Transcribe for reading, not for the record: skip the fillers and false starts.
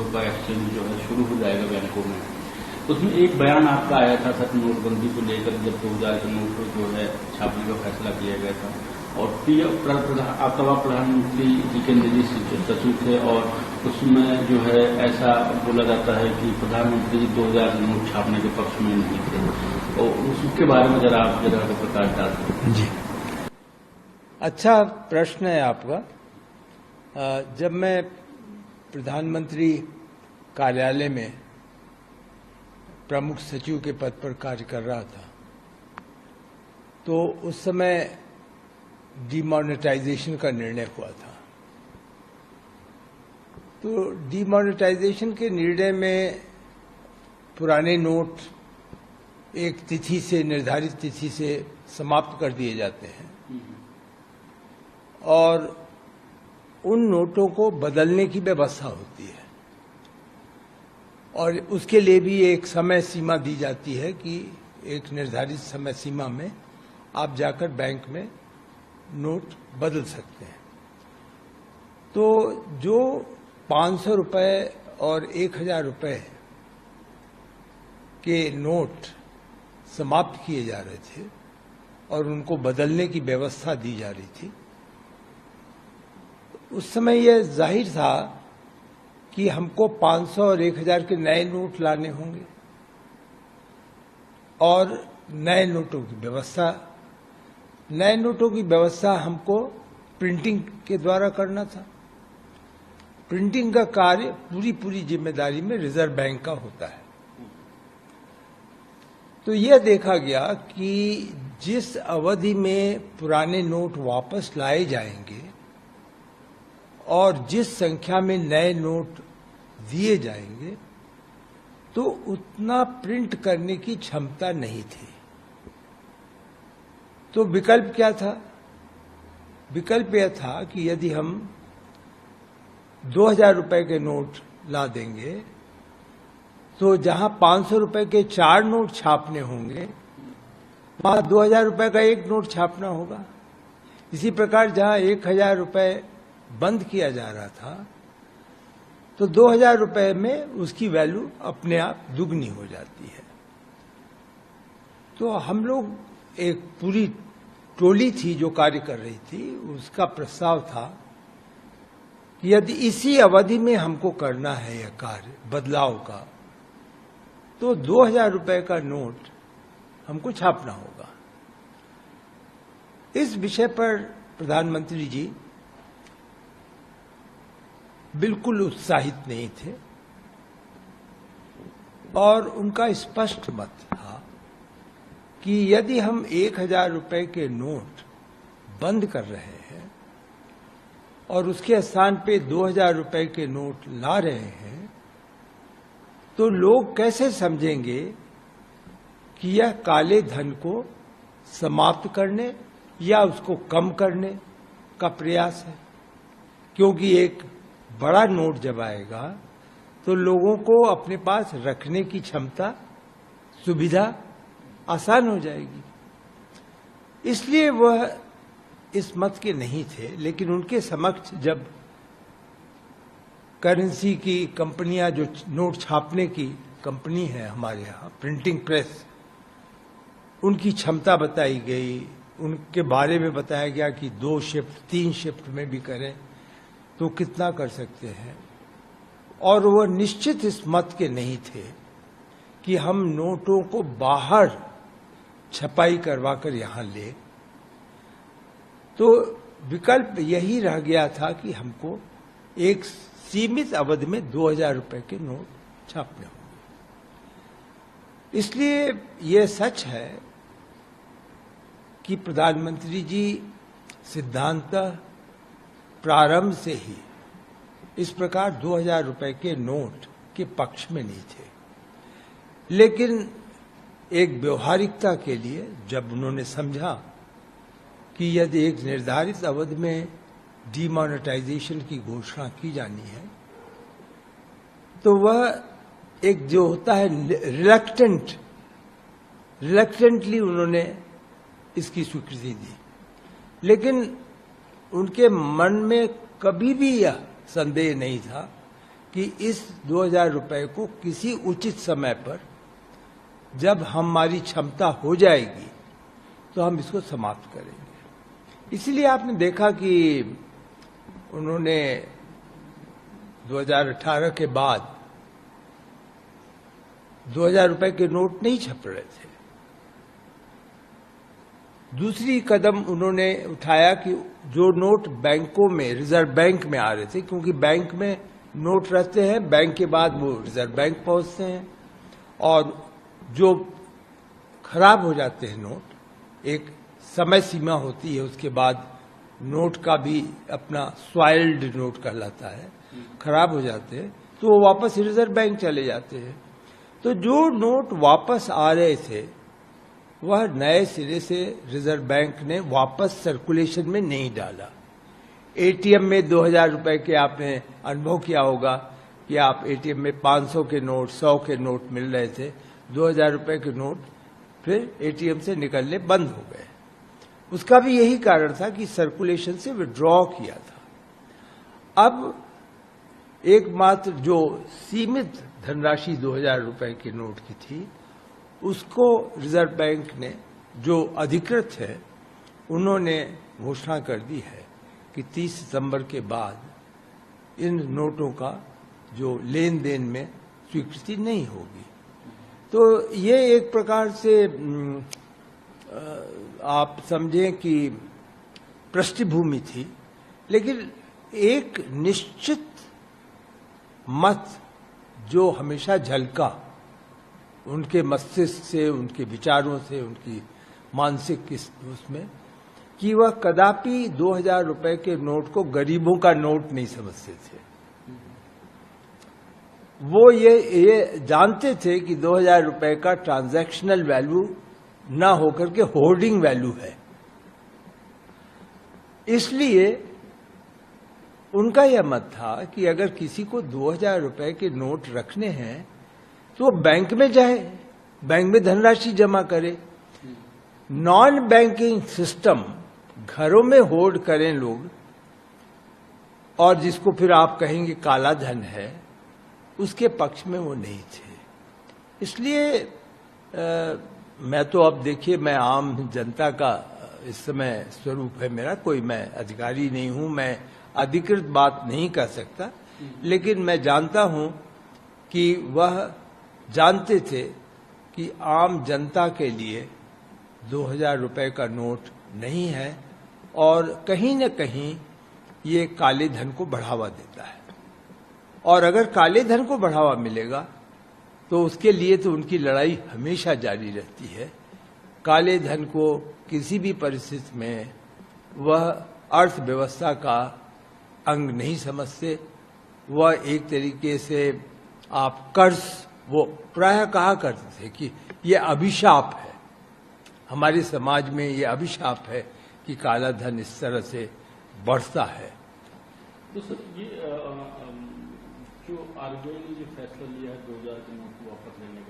रुपये एक्सचेंज जो है शुरू हो जाएगा बैंकों में। उसमें एक बयान आपका आया था सर नोटबंदी को लेकर, जब 2000 के नोट जो है छापने का फैसला किया गया था, और आपका प्रधानमंत्री जी के निजी सचिव थे, और उसमें जो है ऐसा बोला जाता है कि प्रधानमंत्री जी 2000 के नोट छापने के पक्ष में नहीं थे, और उसके बारे में जरा आप प्रकाश डालते जी। अच्छा प्रश्न है आपका। जब मैं प्रधानमंत्री कार्यालय में प्रमुख सचिव के पद पर कार्य कर रहा था, तो उस समय डिमोनेटाइजेशन का निर्णय हुआ था। तो डिमोनेटाइजेशन के निर्णय में पुराने नोट एक तिथि से, निर्धारित तिथि से समाप्त कर दिए जाते हैं, और उन नोटों को बदलने की व्यवस्था होती है, और उसके लिए भी एक समय सीमा दी जाती है कि एक निर्धारित समय सीमा में आप जाकर बैंक में नोट बदल सकते हैं। तो जो 500 रुपए और 1000 रुपए के नोट समाप्त किए जा रहे थे और उनको बदलने की व्यवस्था दी जा रही थी, उस समय यह जाहिर था कि हमको 500 और 1000 के नए नोट लाने होंगे, और नए नोटों की व्यवस्था हमको प्रिंटिंग के द्वारा करना था। प्रिंटिंग का कार्य पूरी जिम्मेदारी में रिजर्व बैंक का होता है। तो यह देखा गया कि जिस अवधि में पुराने नोट वापस लाए जाएंगे और जिस संख्या में नए नोट दिए जाएंगे, तो उतना प्रिंट करने की क्षमता नहीं थी। तो विकल्प क्या था? विकल्प यह था कि यदि हम 2000 रुपए के नोट ला देंगे, तो जहां 500 रुपए के 4 नोट छापने होंगे, वहां 2000 रुपए का एक नोट छापना होगा। इसी प्रकार जहां 1000 रुपए बंद किया जा रहा था, तो 2000 रुपए में उसकी वैल्यू अपने आप दुगनी हो जाती है। तो हम लोग, एक पूरी टोली थी जो कार्य कर रही थी, उसका प्रस्ताव था कि यदि इसी अवधि में हमको करना है यह कार्य बदलाव का, तो 2000 रुपए का नोट हमको छापना होगा। इस विषय पर प्रधानमंत्री जी बिल्कुल उत्साहित नहीं थे, और उनका स्पष्ट मत था कि यदि हम 1000 रुपए के नोट बंद कर रहे हैं और उसके स्थान पे 2000 रुपए के नोट ला रहे हैं, तो लोग कैसे समझेंगे कि यह काले धन को समाप्त करने या उसको कम करने का प्रयास है। क्योंकि एक बड़ा नोट जब आएगा तो लोगों को अपने पास रखने की क्षमता, सुविधा आसान हो जाएगी। इसलिए वह इस मत के नहीं थे। लेकिन उनके समक्ष जब करेंसी की कंपनियां, जो नोट छापने की कंपनी है हमारे यहाँ, प्रिंटिंग प्रेस, उनकी क्षमता बताई गई, उनके बारे में बताया गया कि 2 शिफ्ट 3 शिफ्ट में भी करें तो कितना कर सकते हैं, और वह निश्चित इस मत के नहीं थे कि हम नोटों को बाहर छपाई करवाकर यहां ले। तो विकल्प यही रह गया था कि हमको एक सीमित अवधि में 2000 रुपए के नोट छापने होंगे। इसलिए यह सच है कि प्रधानमंत्री जी सिद्धांतः प्रारंभ से ही इस प्रकार 2000 रुपए के नोट के पक्ष में नहीं थे। लेकिन एक व्यवहारिकता के लिए जब उन्होंने समझा कि यदि एक निर्धारित अवधि में डिमोनेटाइजेशन की घोषणा की जानी है, तो वह एक जो होता है रिलक्टेंटली उन्होंने इसकी स्वीकृति दी। लेकिन उनके मन में कभी भी यह संदेह नहीं था कि इस 2000 रुपए को किसी उचित समय पर जब हमारी क्षमता हो जाएगी तो हम इसको समाप्त करेंगे। इसलिए आपने देखा कि उन्होंने 2018 के बाद 2000 रुपए के नोट नहीं छप रहे थे। दूसरी कदम उन्होंने उठाया कि जो नोट बैंकों में, रिजर्व बैंक में आ रहे थे, क्योंकि बैंक में नोट रहते हैं, बैंक के बाद वो रिजर्व बैंक पहुंचते हैं, और जो खराब हो जाते हैं नोट, एक समय सीमा होती है, उसके बाद नोट का भी अपना स्वाइल्ड नोट कहलाता है, खराब हो जाते हैं तो वो वापस रिजर्व बैंक चले जाते हैं। तो जो नोट वापस आ रहे थे वह नए सिरे से रिजर्व बैंक ने वापस सर्कुलेशन में नहीं डाला। एटीएम में 2000 रुपए के आपने अनुभव किया होगा कि आप एटीएम में 500 के नोट, 100 के नोट मिल रहे थे, 2000 रुपए के नोट फिर एटीएम से निकलने बंद हो गए। उसका भी यही कारण था कि सर्कुलेशन से विड्रॉ किया था। अब एकमात्र जो सीमित धनराशि 2000 रुपए के नोट की थी, उसको रिजर्व बैंक ने, जो अधिकृत है, उन्होंने घोषणा कर दी है कि 30 सितंबर के बाद इन नोटों का जो लेन देन में स्वीकृति नहीं होगी। तो ये एक प्रकार से आप समझें कि पृष्ठभूमि थी, लेकिन एक निश्चित मत जो हमेशा झलका उनके मस्तिष्क से, उनके विचारों से, उनकी मानसिक उसमें, कि वह कदापि 2000 रुपए के नोट को गरीबों का नोट नहीं समझते थे। वो ये जानते थे कि 2000 रुपए का ट्रांजैक्शनल वैल्यू ना होकर के होर्डिंग वैल्यू है। इसलिए उनका यह मत था कि अगर किसी को 2000 रुपए के नोट रखने हैं तो वो बैंक में जाए, बैंक में धनराशि जमा करे। नॉन बैंकिंग सिस्टम, घरों में होल्ड करें लोग, और जिसको फिर आप कहेंगे काला धन है, उसके पक्ष में वो नहीं थे। इसलिए मैं तो अब देखिए, मैं आम जनता का इस समय स्वरूप है मेरा, कोई मैं अधिकारी नहीं हूं, मैं अधिकृत बात नहीं कर सकता, लेकिन मैं जानता हूं कि वह जानते थे कि आम जनता के लिए 2000 रुपए का नोट नहीं है, और कहीं न कहीं ये काले धन को बढ़ावा देता है। और अगर काले धन को बढ़ावा मिलेगा तो उसके लिए तो उनकी लड़ाई हमेशा जारी रहती है। काले धन को किसी भी परिस्थिति में वह अर्थव्यवस्था का अंग नहीं समझते। वह एक तरीके से आप कर्ज, वो प्रायः कहा करते थे कि ये अभिशाप है, हमारे समाज में ये अभिशाप है कि काला धन इस तरह से बढ़ता है। तो सर, ये जो आरबीआई ने जो फैसला लिया है 2000 के नोट वापस लेने का,